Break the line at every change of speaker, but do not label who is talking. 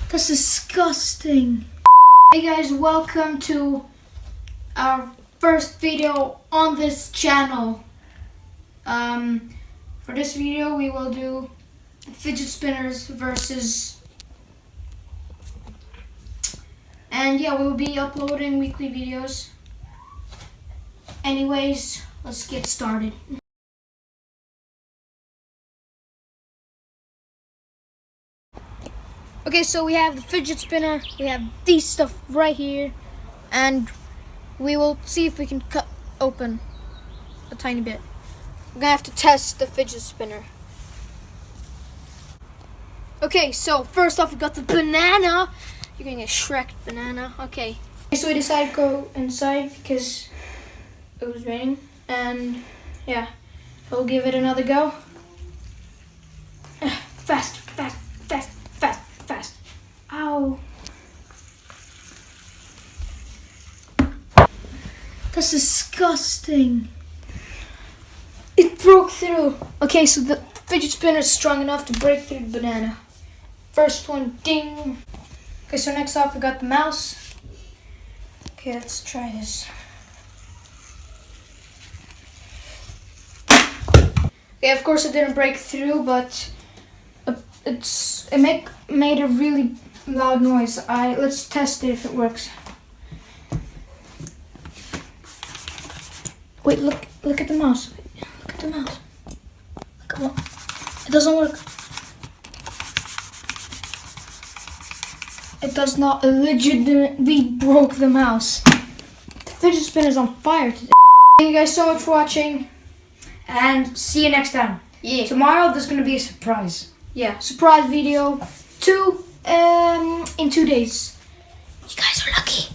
That's disgusting. Hey guys, welcome to our first video on this channel. For this video we will do fidget spinners versus, and yeah, we will be uploading weekly videos. Anyways, let's get started. Okay, so we have the fidget spinner, we have these stuff right here, and we will see if we can cut open a tiny bit. We're gonna have to test the fidget spinner. Okay, so first off we got the banana. You're gonna get Shrek banana. Okay. So we decided to go inside because it was raining, and yeah, we'll give it another go. Fast, fast, fast, fast, fast. Ow. That's disgusting. It broke through. Okay, so the fidget spinner is strong enough to break through the banana. First one, ding. Okay, so next off we got the mouse. Okay, let's try this. Okay, of course it didn't break through, but it made a really loud noise. Let's test it if it works. Wait, look at the mouse. Look at the mouse. Come on. It doesn't work. It does not. Legitimately broke the mouse. The fidget spinner is on fire today. Thank you guys so much for watching, and see you next time. Yeah. Tomorrow there's gonna be a surprise. Yeah, surprise video in 2 days. You guys are lucky.